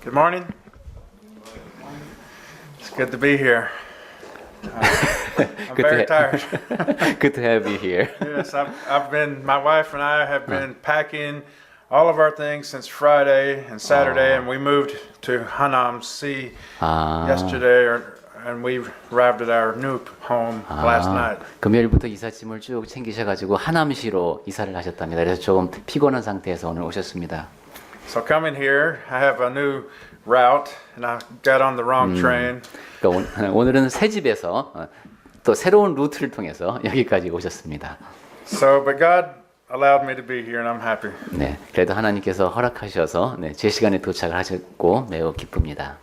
Good morning. It's good to be here. I'm very tired. Good to have you here. Yes, my wife and I have been packing all of our things since Friday and Saturday, and we moved to Hanam-si yesterday, and we arrived at our new home last night. 금요일부터 이삿짐을 쭉 챙기셔가지고 하남시로 이사를 하셨답니다. 그래서 조금 피곤한 상태에서 오늘 오셨습니다. So coming here, I have a new route, and I got on the wrong train. 그러니까 오늘은 새 집에서 또 새로운 루트를 통해서 여기까지 오셨습니다. So, but God allowed me to be here, and I'm happy. 네, 그래도 하나님께서 허락하셔서 제 시간에 도착을 하셨고 매우 기쁩니다.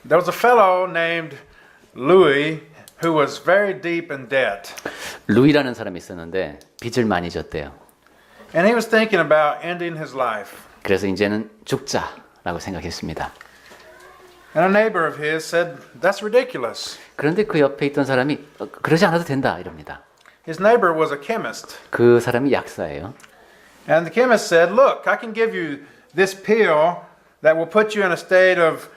There was a fellow named Louis who was very deep in debt. 루이라는 사람이 있었는데 빚을 많이 졌대요. And he was thinking about ending his life. 그래서 이제는 죽자라고 생각했습니다. And a neighbor of his said, "That's ridiculous." 그런데 그 옆에 있던 사람이 그러지 않아도 된다 이럽니다. His neighbor was a chemist. 그 사람이 약사예요. And the chemist said, "Look, I can give you this pill that will put you in a state of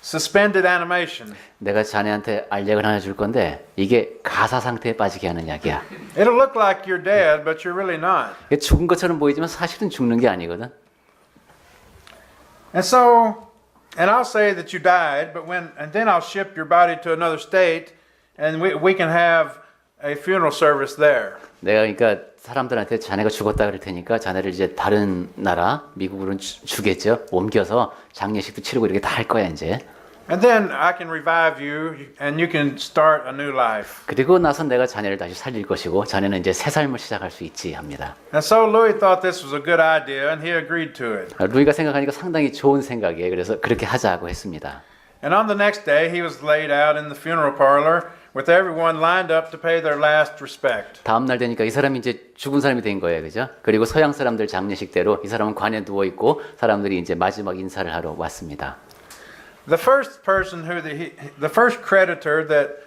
suspended animation. 내가 자네한테 알약을 하나 줄 건데 이게 가사 상태에 빠지게 하는 약이야. It'll look like you're dead, but you're really not." 이게 죽은 것처럼 보이지만 사실은 죽는 게 아니거든. And so, and I'll say that you died, and then I'll ship your body to another state, and we can have a funeral service there. 내가 그러니까 사람들한테 자네가 죽었다 그럴 테니까 자네를 이제 다른 나라 미국으로 주겠죠. 옮겨서 장례식도 치르고 이렇게 다 할 거야 이제. And then I can revive you, and you can start a new life. 그리고 나서 내가 자네를 다시 살릴 것이고 자네는 이제 새 삶을 시작할 수 있지 합니다. And so Louis thought this was a good idea, and he agreed to it. 루이가 생각하니까 상당히 좋은 생각이에요. 그래서 그렇게 하자고 했습니다. And on the next day, he was laid out in the funeral parlor with everyone lined up to pay their last respect. 다음 날 되니까 이 사람이 이제 죽은 사람이 된 거예요, 그죠? 그리고 서양 사람들 장례식대로 이 사람은 관에 누워 있고 사람들이 이제 마지막 인사를 하러 왔습니다. The first creditor that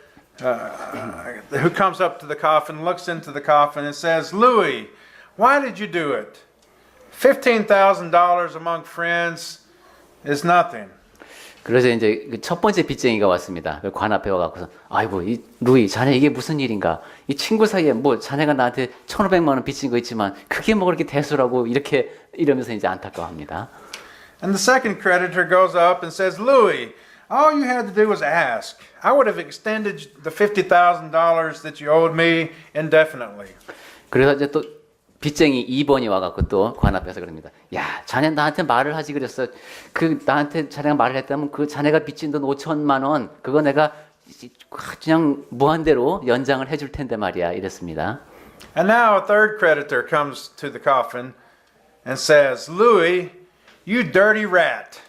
who comes up to the coffin, looks into the coffin, and says, "Louis, why did you do it? $15,000 among friends is nothing." 그래서 이제 첫 번째 빚쟁이가 왔습니다. 관 앞에 와갖고서 아이고 이 루이 자네 이게 무슨 일인가? 이 친구 사이에 뭐 자네가 나한테 1,500만 원 빚진 거 있지만 그게 뭐 그렇게 대수라고 이렇게 이러면서 이제 안타까워합니다. And the second creditor goes up and says, "Louis, all you had to do was ask. I would have extended the $50,000 that you owed me indefinitely." 그래서 이제 또 빚쟁이 2번이 와갖고 또 관 앞에서 그럽니다. 야, 자네 나한테 말을 하지 그랬어. 그 나한테 자네가 말을 했다면 그 자네가 빚진 돈 5천만 원 그거 내가 그냥 무한대로 연장을 해줄 텐데 말이야 이랬습니다. And now a third creditor comes to the coffin and says, "Louis, you dirty rat."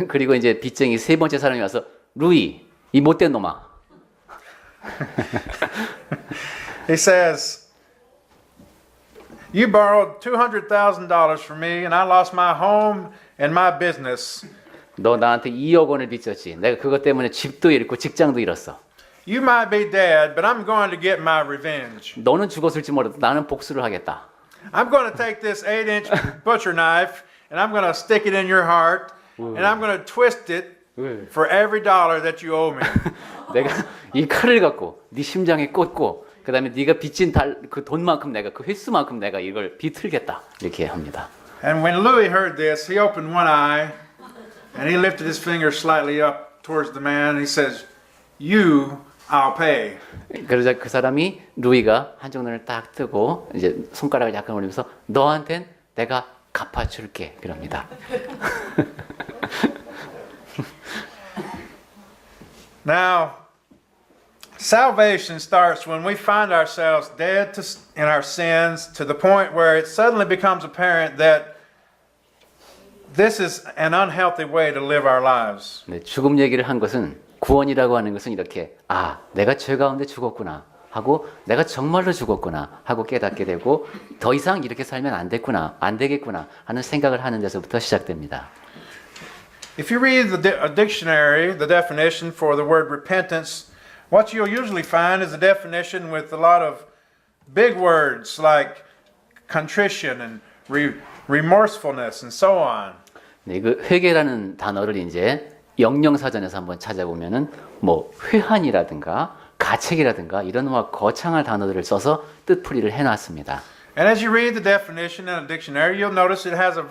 그리고 이제 빚쟁이 세 번째 사람이 와서 루이 이 못된 놈아. He says, "You borrowed $200,000 from me, and I lost my home and my business. 너 나한테 2억 원을 빚졌지. 내가 그것 때문에 집도 잃고 직장도 잃었어. You might be dead, but I'm going to get my revenge. 너는 죽었을지 몰라도 나는 복수를 하겠다. I'm going to take this 8-inch butcher knife, and I'm going to stick it in your heart, and I'm going to twist it for every dollar that you owe me." 내가 이 칼을 갖고 네 심장에 꽂고 그다음에 네가 빚진 그 돈만큼 내가 그 횟수만큼 내가 이걸 비틀겠다 이렇게 합니다. And when Louis heard this, he opened one eye, and he lifted his finger slightly up towards the man, and he says, "You, I'll pay." 그러자 그 사람이 루이가 한쪽 눈을 딱 뜨고 이제 손가락을 약간 올리면서 너한텐 내가 갚아줄게 그럽니다. Now, salvation starts when we find ourselves dead in our sins to the point where it suddenly becomes apparent that this is an unhealthy way to live our lives. 네, 죽음 얘기를 한 것은 구원이라고 하는 것은 이렇게 내가 죄 가운데 죽었구나 하고 내가 정말로 죽었구나 하고 깨닫게 되고 더 이상 이렇게 살면 안 되겠구나 하는 생각을 하는 데서부터 시작됩니다. If you read a dictionary, the definition for the word repentance, what you'll usually find is a definition with a lot of big words like contrition and remorsefulness and so on. 네, 그 회개라는 단어를 이제 영영사전에서 한번 찾아보면은 뭐 회한이라든가 가책이라든가 이런 막 거창한 단어들을 써서 뜻풀이를 해놨습니다. And as you read the definition in a dictionary, you'll notice it has a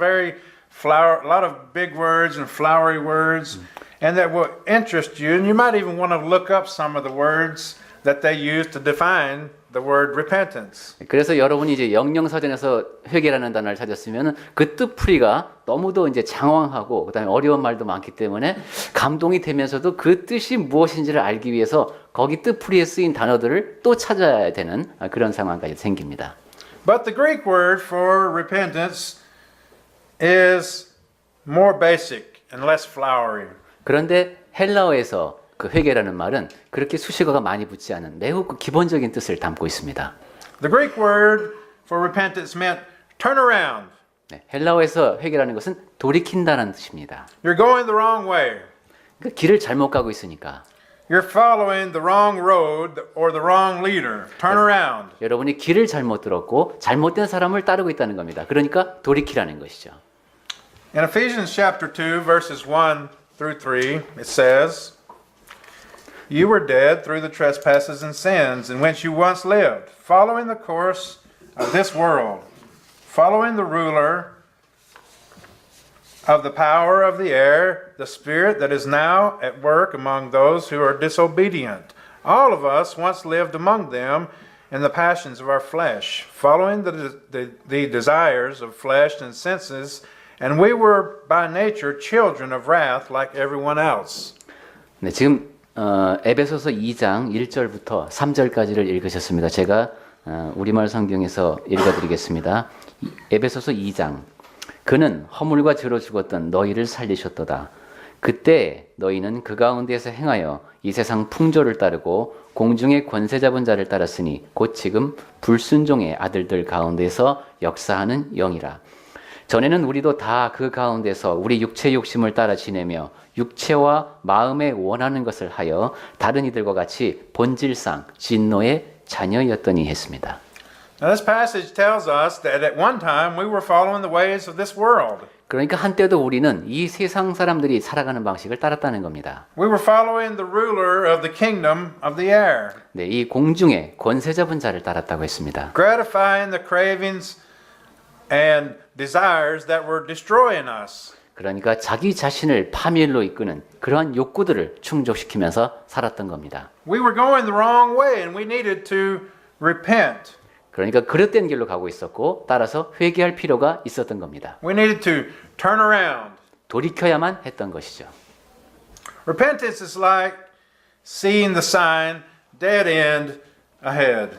lot of big words and flowery words, and that will interest you. And you might even want to look up some of the words that they use to define the word repentance. 그래서 여러분이 이제 영영사전에서 회개라는 단어를 찾았으면 그 뜻풀이가 너무도 이제 장황하고 그다음에 어려운 말도 많기 때문에 감동이 되면서도 그 뜻이 무엇인지를 알기 위해서 거기 뜻풀이에 쓰인 단어들을 또 찾아야 되는 그런 상황까지 생깁니다. But the Greek word for repentance is more basic and less flowery. 그런데 헬라어에서 그 회개라는 말은 그렇게 수식어가 많이 붙지 않은 매우 그 기본적인 뜻을 담고 있습니다. The Greek word for repentance meant turn around. 네, 헬라어에서 회개라는 것은 돌이킨다는 뜻입니다. You're going the wrong way. 그 길을 잘못 가고 있으니까 You're following the wrong road or the wrong leader. Turn around. 여러분이 길을 잘못 들었고 잘못된 사람을 따르고 있다는 겁니다. 그러니까 돌이키라는 것이죠. In Ephesians chapter 2 verses 1 through 3 it says, You were dead through the trespasses and sins in which you once lived, following the course of this world, following the ruler of the power of the air, the spirit that is now at work among those who are disobedient. All of us once lived among them in the passions of our flesh, following the desires of flesh and senses, and we were by nature children of wrath like everyone else. 네, 지금 에베소서 2장 1절부터 3절까지를 읽으셨습니다. 제가 우리말 성경에서 읽어드리겠습니다. 에베소서 2장 그는 허물과 죄로 죽었던 너희를 살리셨도다. 그때 너희는 그 가운데에서 행하여 이 세상 풍조를 따르고 공중의 권세 잡은 자를 따랐으니 곧 지금 불순종의 아들들 가운데서 역사하는 영이라. 전에는 우리도 다 그 가운데서 우리 육체 욕심을 따라 지내며 육체와 마음에 원하는 것을 하여 다른 이들과 같이 본질상 진노의 자녀였더니 했습니다. Now this passage tells us that at one time we were following the ways of this world. 그러니까 한때도 우리는 이 세상 사람들이 살아가는 방식을 따랐다는 겁니다. We were following the ruler of the kingdom of the air, 네, 이 공중의 권세 잡은 자를 따랐다고 했습니다. gratifying the cravings and desires that were destroying us. 그러니까 자기 자신을 파멸로 이끄는 그러한 욕구들을 충족시키면서 살았던 겁니다. We were going the wrong way and we needed to repent. 그러니까 그릇된 길로 가고 있었고 따라서 회개할 필요가 있었던 겁니다. We needed to turn around. 돌이켜야만 했던 것이죠. Repentance is like seeing the sign dead end ahead.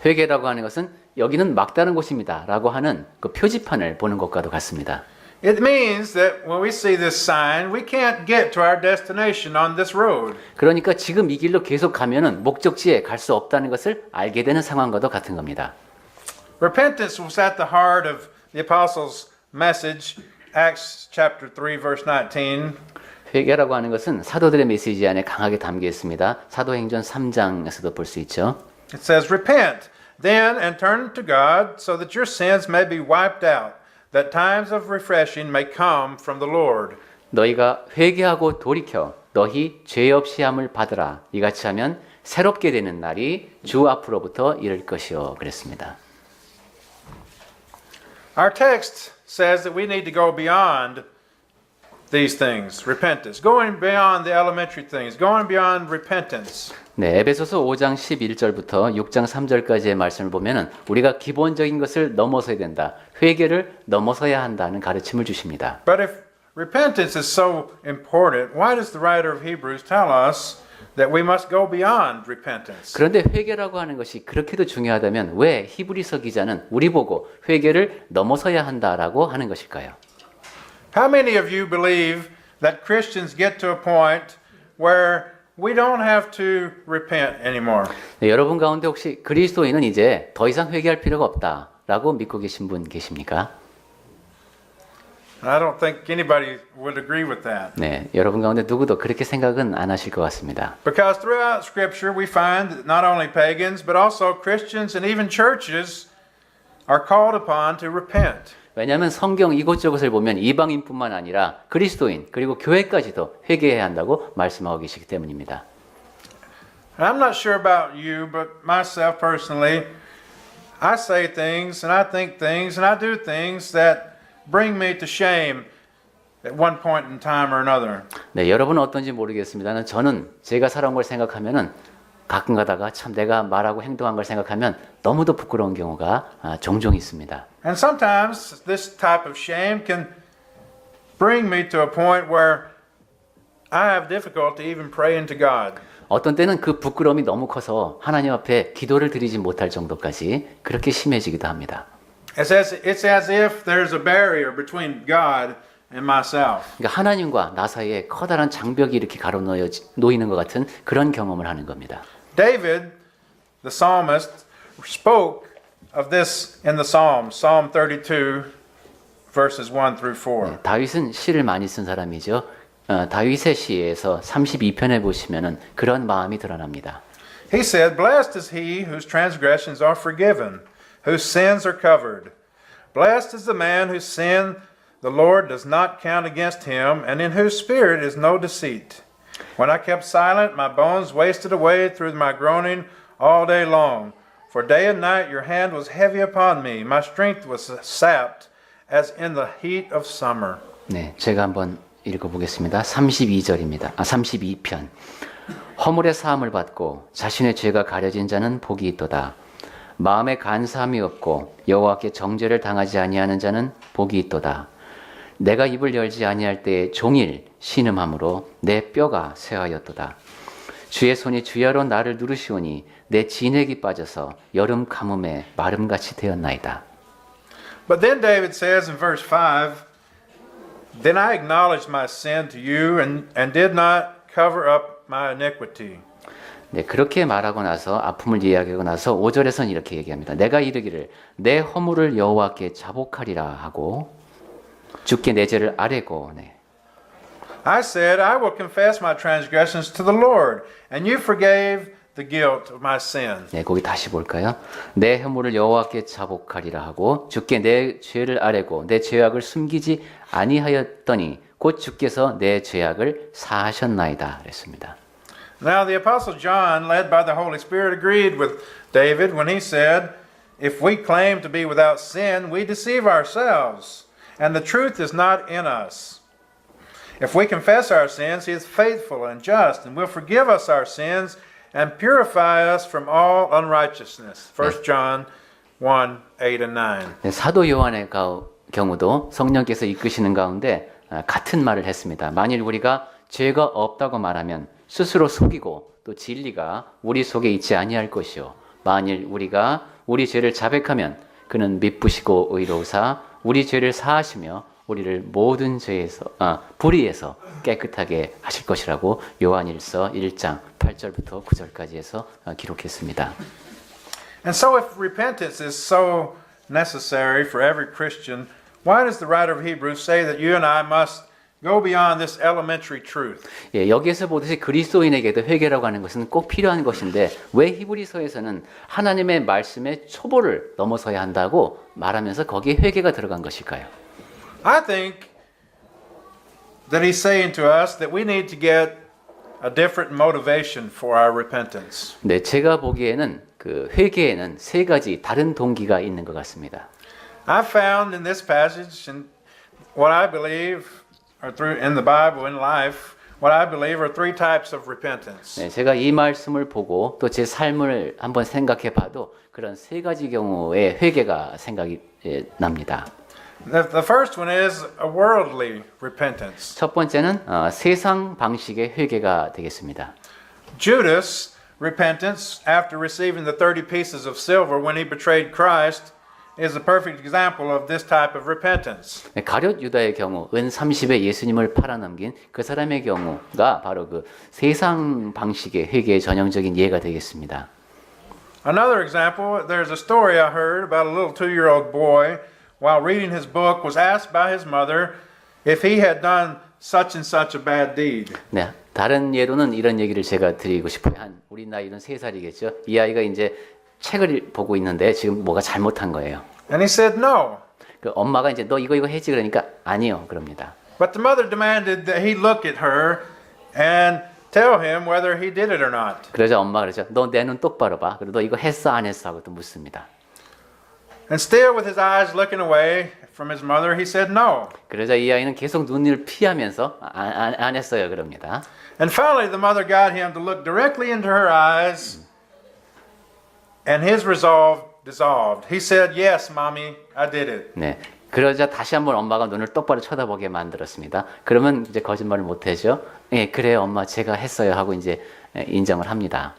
회개라고 하는 것은 여기는 막다른 곳입니다 라고 하는 그 표지판을 보는 것과도 같습니다. It means that when we see this sign, we can't get to our destination on this road. 그러니까 지금 이 길로 계속 가면은 목적지에 갈 수 없다는 것을 알게 되는 상황과도 같은 겁니다. Repentance was at the heart of the apostles' message, Acts chapter 3 verse 19. 회개라고 하는 것은 사도들의 메시지 안에 강하게 담겨 있습니다. 사도행전 3장에서도 볼 수 있죠. It says, Repent then and turn to God so that your sins may be wiped out, that times of refreshing may come from the Lord. 너희가 회개하고 돌이켜 너희 죄 없이 함을 받으라. 이같이 하면 새롭게 되는 날이 주 앞으로부터 이를 것이요. 그랬습니다. Our text says that we need to go beyond these things, repentance, going beyond the elementary things, going beyond repentance. 네, 에베소서 5장 11절부터 6장 3절까지의 말씀을 보면은 우리가 기본적인 것을 넘어서야 된다. 회개를 넘어서야 한다는 가르침을 주십니다. But if repentance is so important, why does the writer of Hebrews tell us that we must go beyond repentance? 그런데 회개라고 하는 것이 그렇게도 중요하다면 왜 히브리서 기자는 우리 보고 회개를 넘어서야 한다라고 하는 것일까요? How many of you believe that Christians get to a point where we don't have to repent anymore? 네, 여러분 가운데 혹시 그리스도인은 이제 더 이상 회개할 필요가 없다라고 믿고 계신 분 계십니까? I don't think anybody would agree with that. 네, 여러분 가운데 누구도 그렇게 생각은 안 하실 것 같습니다. Because throughout Scripture we find that not only pagans but also Christians and even churches are called upon to repent. 왜냐하면 성경 이곳저곳을 보면 이방인뿐만 아니라 그리스도인 그리고 교회까지도 회개해야 한다고 말씀하고 계시기 때문입니다. And I'm not sure about you, but myself personally, I say things and I think things and I do things that bring me to shame at one point in time or another. 네, 여러분은 어떤지 모르겠습니다만 저는 제가 살아온 걸 생각하면은 가끔 가다가 참 내가 말하고 행동한 걸 생각하면 너무도 부끄러운 경우가 종종 있습니다. And sometimes this type of shame can bring me to a point where I have difficulty even praying to God. 어떤 때는 그 부끄러움이 너무 커서 하나님 앞에 기도를 드리지 못할 정도까지 그렇게 심해지기도 합니다. It's as if there's a barrier between God and myself. 그러니까 하나님과 나 사이에 커다란 장벽이 이렇게 놓이는 것 같은 그런 경험을 하는 겁니다. David, the psalmist, spoke of this in the Psalms, Psalm 32, verses 1 through 4. 다윗은 시를 많이 쓴 사람이죠. 다윗의 시에서 32편에 보시면은 그런 마음이 드러납니다. He said, "Blessed is he whose transgressions are forgiven, whose sins are covered. Blessed is the man whose sin the Lord does not count against him, and in whose spirit is no deceit. When I kept silent, my bones wasted away through my groaning all day long. For day and night your hand was heavy upon me. My strength was sapped as in the heat of summer." 네, 제가 한번 읽어보겠습니다. 32절입니다. 32편. 허물의 사함을 받고 자신의 죄가 가려진 자는 복이 있도다. 마음에 간사함이 없고 여호와께 정죄를 당하지 아니하는 자는 복이 있도다. 내가 입을 열지 아니할 때에 종일 신음함으로 내 뼈가 쇠하였도다. 주의 손이 주야로 나를 누르시오니 내 진액이 빠져서 여름 가뭄에 마름같이 되었나이다. But then David says in verse 5, "Then I acknowledged my sin to you and did not cover up my iniquity." 네, 그렇게 말하고 나서 아픔을 이야기하고 나서 5절에서는 이렇게 얘기합니다. 내가 이르기를 내 허물을 여호와께 자복하리라 하고 주께 내 죄를 아뢰고 I said, "I will confess my transgressions to the Lord, and you forgave the guilt of my sin." 네, 거기 다시 볼까요? 내 허물을 여호와께 자복하리라 하고 주께 내 죄를 아뢰고 내 죄악을 숨기지 아니하였더니 곧 주께서 내 죄악을 사하셨나이다 그랬습니다. Now the apostle John, led by the Holy Spirit, agreed with David when he said, "If we claim to be without sin, we deceive ourselves, and the truth is not in us. If we confess our sins, he is faithful and just and will forgive us our sins and purify us from all unrighteousness." 1 John 1, 8 and 9. 네, 사도 요한의 경우도 성령께서 이끄시는 가운데 같은 말을 했습니다. 만일 우리가 죄가 없다고 말하면 스스로 속이고 또 진리가 우리 속에 있지 아니할 것이요. 만일 우리가 우리 죄를 자백하면 그는 미쁘시고 의로우사 우리 죄를 사하시며 우리를 모든 죄에서 불의에서 깨끗하게 하실 것이라고 요한일서 1장 8절부터 9절까지 해서 기록했습니다. And so if repentance is so necessary for every Christian, why does the writer of Hebrews say that you and I must go beyond this elementary truth? 예, 여기에서 보듯이 그리스도인에게도 회개라고 하는 것은 꼭 필요한 것인데 왜 히브리서에서는 하나님의 말씀의 초보를 넘어서야 한다고 말하면서 거기에 회개가 들어간 것일까요? I think that he's saying to us that we need to get a different motivation for our repentance. 네, 제가 보기에는 그 회개에는 세 가지 다른 동기가 있는 것 같습니다. I found in this passage and what I believe are through in the Bible in life, what I believe are three types of repentance. 네, 제가 이 말씀을 보고 또 제 삶을 한번 생각해 봐도 그런 세 가지 경우의 회개가 생각이 납니다. The first one is a worldly repentance. 첫 번째는 세상 방식의 회개가 되겠습니다. Judas' repentance after receiving the 30 pieces of silver when he betrayed Christ is a perfect example of this type of repentance. 가룟 유다의 경우 은 30에 예수님을 팔아넘긴 그 사람의 경우가 바로 그 세상 방식의 회개의 전형적인 예가 되겠습니다. Another example, there's a story I heard about a little 2-year-old boy while reading his book was asked by his mother if he had done such and such a bad deed. 네, 다른 예로는 이런 얘기를 제가 드리고 싶어요. 한 우리 나이는 3살이겠죠. 이 아이가 이제 책을 보고 있는데 지금 뭐가 잘못한 거예요. And he said no. 그 엄마가 이제 너 이거 해지 그러니까 아니요 그럽니다. But the mother demanded that he look at her and tell him whether he did it or not. 그러자 엄마가 그러죠. 너 내 눈 똑바로 봐. 그리고 너 이거 했어 안 했어 하고 또 묻습니다. And still with his eyes looking away from his mother, he said no. 그러자 이 아이는 계속 눈을 피하면서 안 했어요 그럽니다. And finally the mother got him to look directly into her eyes, and his resolve dissolved. He said, "Yes, mommy, I did it." 네. 그러자 다시 한번 엄마가 눈을 똑바로 쳐다보게 만들었습니다. 그러면 이제 거짓말을 못 하죠. 예, 그래요, 엄마 제가 했어요 하고 이제 인정을 합니다.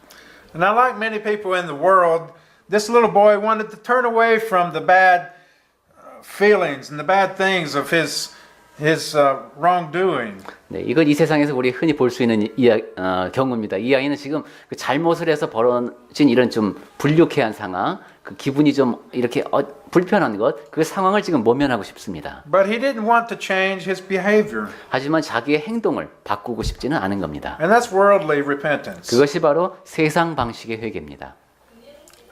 And I like many people in the world, this little boy wanted to turn away from the bad feelings and the bad things of his wrongdoing. 네, 이건 이 세상에서 우리 흔히 볼 수 있는 경우입니다. 이 아이는 지금 그 잘못을 해서 벌어진 이런 좀 불쾌한 상황, 그 기분이 좀 이렇게 불편한 것, 그 상황을 지금 모면하고 싶습니다. But he didn't want to change his behavior. 하지만 자기의 행동을 바꾸고 싶지는 않은 겁니다. And that's worldly repentance. 그것이 바로 세상 방식의 회개입니다.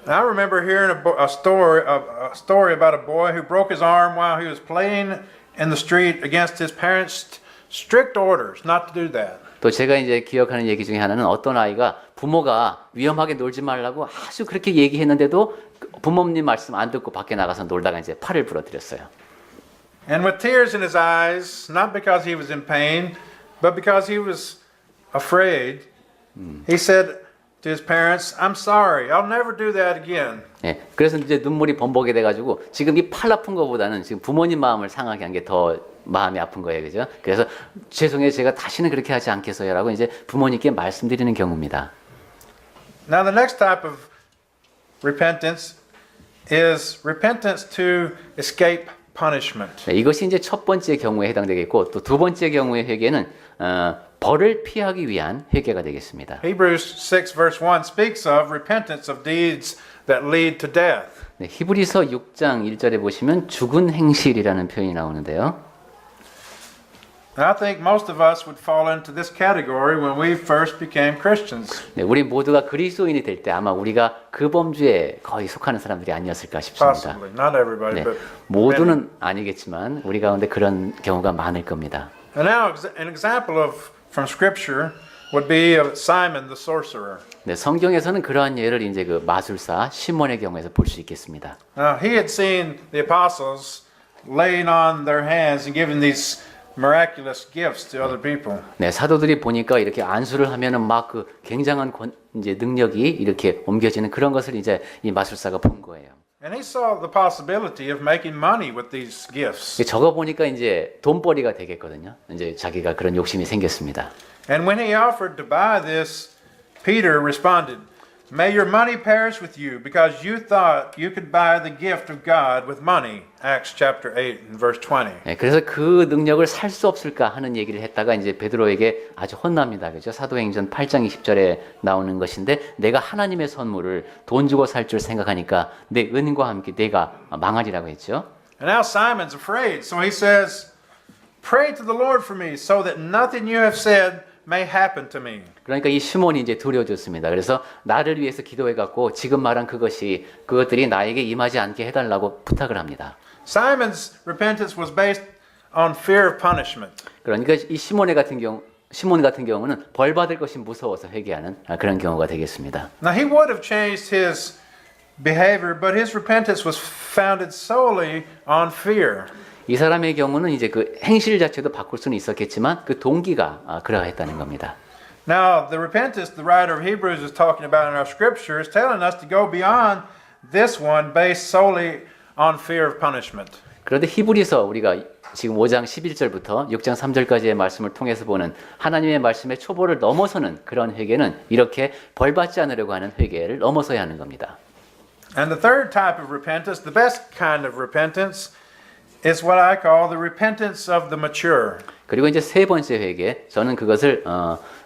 I remember hearing a story about a boy who broke his arm while he was playing in the street against his parents' strict orders not to do that. 또 제가 이제 기억하는 얘기 중에 하나는 어떤 아이가 부모가 위험하게 놀지 말라고 아주 그렇게 얘기했는데도 부모님 말씀 안 듣고 밖에 나가서 놀다가 이제 팔을 부러뜨렸어요. And with tears in his eyes, not because he was in pain, but because he was afraid, he said to his parents, "I'm sorry. I'll never do that again." 예, 그래서 이제 눈물이 범벅이 돼가지고 지금 이 팔 아픈 것보다는 지금 부모님 마음을 상하게 한 게 더 마음이 아픈 거예요, 그죠? 그래서 죄송해요, 제가 다시는 그렇게 하지 않겠어요라고 이제 부모님께 말씀드리는 경우입니다. Now the next type of repentance is repentance to escape punishment. 네, 이것이 이제 첫 번째 경우에 해당되겠고 또 두 번째 경우의 회개는 벌을 피하기 위한 회개가 되겠습니다. Hebrews 6 verse 1 speaks of repentance of deeds that lead to death. 네, 히브리서 6장 1절에 보시면 죽은 행실이라는 표현이 나오는데요. And I think most of us would fall into this category when we first became Christians. 네, 우리 모두가 그리스도인이 될 때 아마 우리가 그 범주에 거의 속하는 사람들이 아니었을까 싶습니다. Possibly, not everybody, 네, but 모두는 아니겠지만 우리 가운데 그런 경우가 많을 겁니다. And now an example of from Scripture would be of Simon the sorcerer. 네, 성경에서는 그러한 예를 이제 그 마술사 시몬의 경우에서 볼 수 있겠습니다. Now he had seen the apostles laying on their hands and giving these miraculous gifts to other people. 네, 사도들이 보니까 이렇게 안수를 하면은 막 그 굉장한 이제 능력이 이렇게 옮겨지는 그런 것을 이제 이 마술사가 본 거예요. And he saw the possibility of making money with these gifts. 저거 보니까 이제 돈벌이가 되겠거든요. 이제 자기가 그런 욕심이 생겼습니다. And when he offered to buy this, Peter responded, "May your money perish with you, because you thought you could buy the gift of God with money." Acts chapter 8 and verse 20. 네, 그래서 그 능력을 살 수 없을까 하는 얘기를 했다가 이제 베드로에게 아주 혼납니다. 그죠? 사도행전 8장 20절에 나오는 것인데 내가 하나님의 선물을 돈 주고 살 줄 생각하니까 내 은과 함께 내가 망하리라고 했죠. And now Simon's afraid, so he says, "Pray to the Lord for me, so that nothing you have said may happen to me." 그러니까 이 시몬이 이제 두려워졌습니다. 그래서 나를 위해서 기도해 갖고 지금 말한 그것들이 나에게 임하지 않게 해달라고 부탁을 합니다. Simon's repentance was based on fear of punishment. 그러니까 이 시몬 같은 경우는 벌 받을 것이 무서워서 회개하는 그런 경우가 되겠습니다. Now he would have changed his behavior, but his repentance was founded solely on fear. 이 사람의 경우는 이제 그 행실 자체도 바꿀 수는 있었겠지만 그 동기가 그러했다는 겁니다. Now, the repentance the writer of Hebrews is talking about in our scripture is telling us to go beyond this one based solely on fear of punishment. 그런데 히브리서 우리가 지금 5장 11절부터 6장 3절까지의 말씀을 통해서 보는 하나님의 말씀의 초보를 넘어서는 그런 회개는 이렇게 벌받지 않으려고 하는 회개를 넘어서야 하는 겁니다. And the third type of repentance, the best kind of repentance, is what I call the repentance of the mature. 그리고 이제 세 번째 회개, 저는 그것을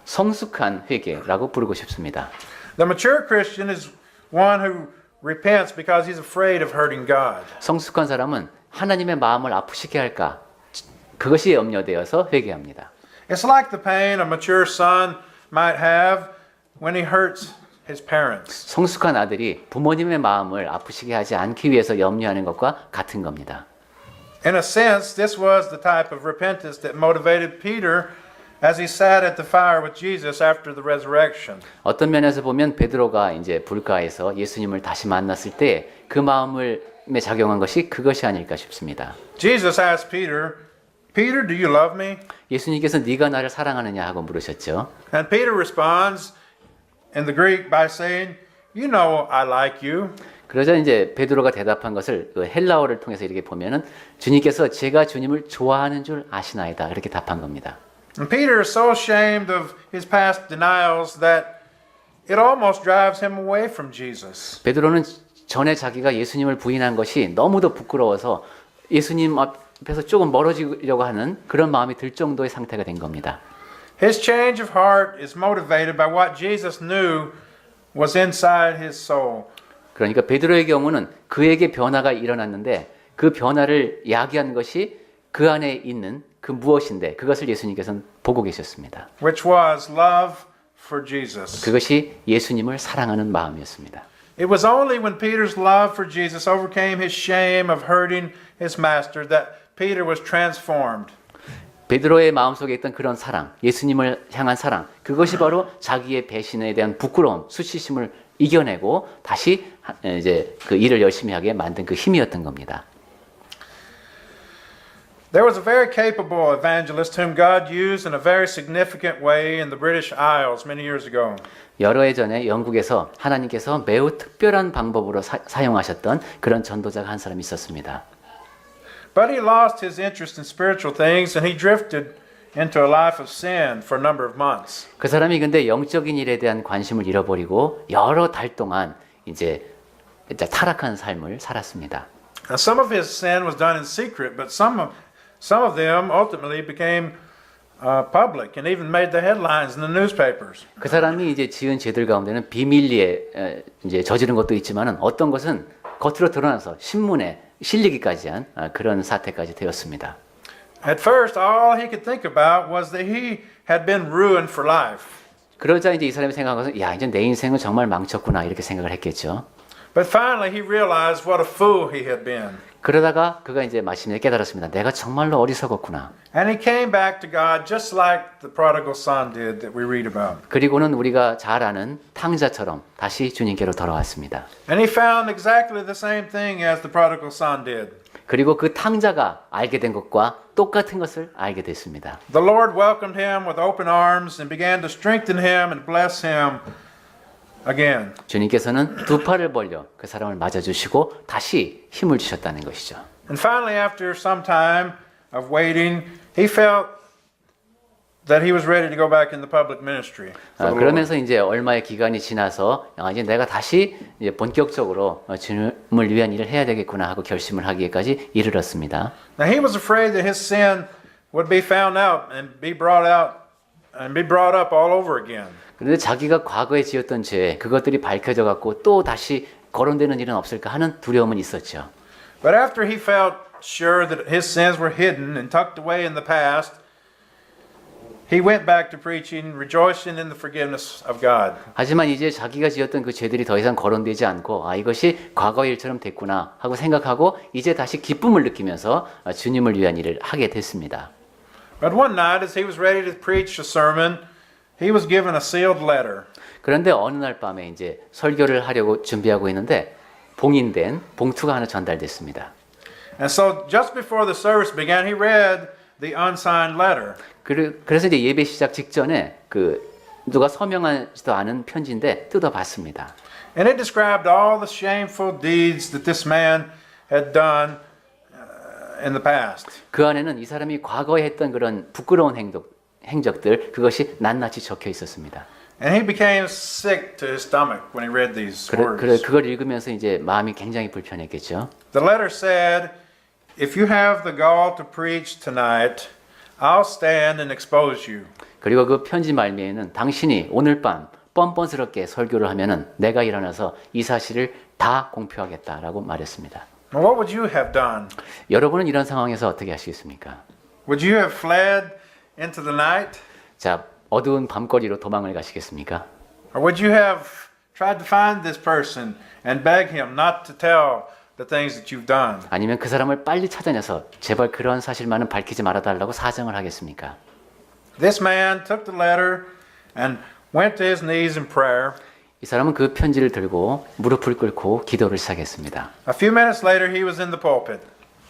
성숙한 회개라고 부르고 싶습니다. The mature Christian is one who repents because he's afraid of hurting God. 성숙한 사람은 하나님의 마음을 아프시게 할까? 그것이 염려되어서 회개합니다. It's like the pain a mature son might have when he hurts his parents. 성숙한 아들이 부모님의 마음을 아프시게 하지 않기 위해서 염려하는 것과 같은 겁니다. In a sense, this was the type of repentance that motivated Peter as he sat at the fire with Jesus after the resurrection. 어떤 면에서 보면 베드로가 이제 불가에서 예수님을 다시 만났을 때 그 마음에 작용한 것이 그것이 아닐까 싶습니다. Jesus asked Peter, Peter, do you love me? 예수님께서 네가 나를 사랑하느냐 하고 물으셨죠. And Peter responds in the Greek by saying, you know I like you. 그러자 이제 베드로가 대답한 것을 그 헬라어를 통해서 이렇게 보면은 주님께서 제가 주님을 좋아하는 줄 아시나이다 이렇게 답한 겁니다. And Peter is so ashamed of his past denials that it almost drives him away from Jesus. 베드로는 전에 자기가 예수님을 부인한 것이 너무도 부끄러워서 예수님 앞에서 조금 멀어지려고 하는 그런 마음이 들 정도의 상태가 된 겁니다. His change of heart is motivated by what Jesus knew was inside his soul. 그러니까 베드로의 경우는 그에게 변화가 일어났는데 그 변화를 야기한 것이 그 안에 있는 그 무엇인데 그것을 예수님께서는 보고 계셨습니다. Which was love for Jesus. 그것이 예수님을 사랑하는 마음이었습니다. It was only when Peter's love for Jesus overcame his shame of hurting his master that Peter was transformed. 베드로의 마음속에 있던 그런 사랑, 예수님을 향한 사랑, 그것이 바로 자기의 배신에 대한 부끄러움, 수치심을 이겨내고 다시 이제 그 일을 열심히 하게 만든 그 힘이었던 겁니다. There was a very capable evangelist whom God used in a very significant way in the British Isles many years ago. 여러 해 전에 영국에서 하나님께서 매우 특별한 방법으로 사용하셨던 그런 전도자가 한 사람이 있었습니다. But he lost his interest in spiritual things and he drifted into a life of sin for a number of months. 그 사람이 근데 영적인 일에 대한 관심을 잃어버리고 여러 달 동안 이제 타락한 삶을 살았습니다. Now, some of his sin was done in secret, but some of them ultimately became public and even made the headlines in the newspapers. 그 사람이 이제 지은 죄들 가운데는 비밀리에 이제 저지른 것도 있지만은 어떤 것은 겉으로 드러나서 신문에 실리기까지 한 그런 사태까지 되었습니다. At first, all he could think about was that he had been ruined for life. 그러자 이제 이 사람이 생각한 것은 야 이제 내 인생은 정말 망쳤구나 이렇게 생각을 했겠죠. But finally, he realized what a fool he had been. 그러다가 그가 이제 마침내 깨달았습니다. 내가 정말로 어리석었구나. And he came back to God just like the prodigal son did that we read about. 그리고는 우리가 잘 아는 탕자처럼 다시 주님께로 돌아왔습니다. And he found exactly the same thing as the prodigal son did. 그리고 그 탕자가 알게 된 것과 똑같은 것을 알게 됐습니다. The Lord welcomed him with open arms and began to strengthen him and bless him again. 주님께서는 두 팔을 벌려 그 사람을 맞아주시고 다시 힘을 주셨다는 것이죠. And finally, after some time of waiting, he felt that he was ready to go back in the public ministry. for the Lord. 그러면서 이제 얼마의 기간이 지나서 이제 내가 다시 이제 본격적으로 주님을 위한 일을 해야 되겠구나 하고 결심을 하기까지 이르렀습니다. Now he was afraid that his sin would be found out and be brought up all over again. 그런데 자기가 과거에 지었던 죄 그것들이 밝혀져 갖고 또 다시 거론되는 일은 없을까 하는 두려움은 있었죠. But after he felt sure that his sins were hidden and tucked away in the past, he went back to preaching, rejoicing in the forgiveness of God. 하지만 이제 자기가 지었던 그 죄들이 더 이상 거론되지 않고 이것이 과거 일처럼 됐구나 하고 생각하고 이제 다시 기쁨을 느끼면서 주님을 위한 일을 하게 됐습니다. But one night, as he was ready to preach a sermon, he was given a sealed letter. 그런데 어느 날 밤에 이제 설교를 하려고 준비하고 있는데 봉인된 봉투가 하나 전달됐습니다. And so just before the service began, he read the unsigned letter. 그래서 이제 예배 시작 직전에 그 누가 서명하지도 않은 편지인데 뜯어봤습니다. And it described all the shameful deeds that this man had done in the past. 그 안에는 이 사람이 과거에 했던 그런 부끄러운 행적들 그것이 낱낱이 적혀 있었습니다. And he became sick to his stomach when he read these words. 그걸 읽으면서 이제 마음이 굉장히 불편했겠죠. The letter said, "If you have the gall to preach tonight, I'll stand and expose you." 그리고 그 편지 말미에는 당신이 오늘 밤 뻔뻔스럽게 설교를 하면은 내가 일어나서 이 사실을 다 공표하겠다라고 말했습니다. Well, what would you have done? 여러분은 이런 상황에서 어떻게 하시겠습니까? Would you have fled into the night? 자, 어두운 밤거리로 도망을 가시겠습니까? Or would you have tried to find this person and beg him not to tell the things that you've done? 아니면 그 사람을 빨리 찾아내서 제발 그런 사실만은 밝히지 말아달라고 사정을 하겠습니까? This man took the letter and went to his knees in prayer. 이 사람은 그 편지를 들고 무릎을 꿇고 기도를 시작했습니다. A few minutes later, he was in the pulpit.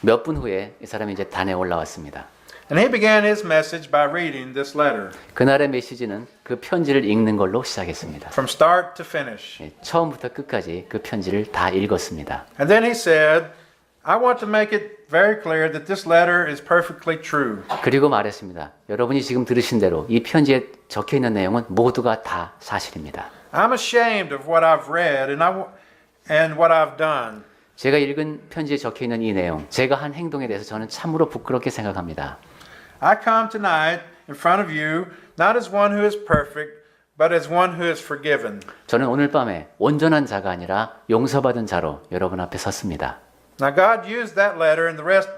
몇 분 후에 이 사람이 이제 단에 올라왔습니다. And he began his message by reading this letter 그날의 메시지는 그 편지를 읽는 걸로 시작했습니다. from start to finish. 예, 처음부터 끝까지 그 편지를 다 읽었습니다. And then he said, I want to make it very clear that this letter is perfectly true. 그리고 말했습니다. 여러분이 지금 들으신 대로 이 편지에 적혀 있는 내용은 모두가 다 사실입니다. I'm ashamed of what I've read and what I've done. 제가 읽은 편지에 적혀 있는 이 내용, 제가 한 행동에 대해서 저는 참으로 부끄럽게 생각합니다. I come tonight in front of you not as one who is perfect, but as one who is forgiven. 저는 오늘 밤에 온전한 자가 아니라 용서받은 자로 여러분 앞에 섰습니다. Now God used that letter and the rest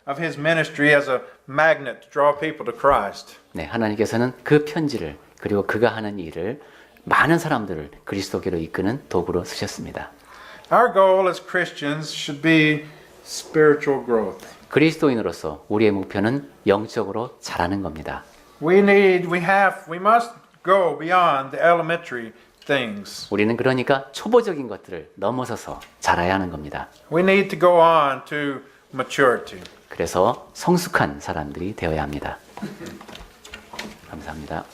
of his ministry as a magnet to draw people to Christ. 네, 하나님께서는 그 편지를 그리고 그가 하는 일을 많은 사람들을 그리스도께로 이끄는 도구로 쓰셨습니다. Our goal as Christians should be spiritual growth. 그리스도인으로서 우리의 목표는 영적으로 자라는 겁니다. We must go beyond the elementary things. 우리는 그러니까 초보적인 것들을 넘어서서 자라야 하는 겁니다. We need to go on to maturity. 그래서 성숙한 사람들이 되어야 합니다. 감사합니다.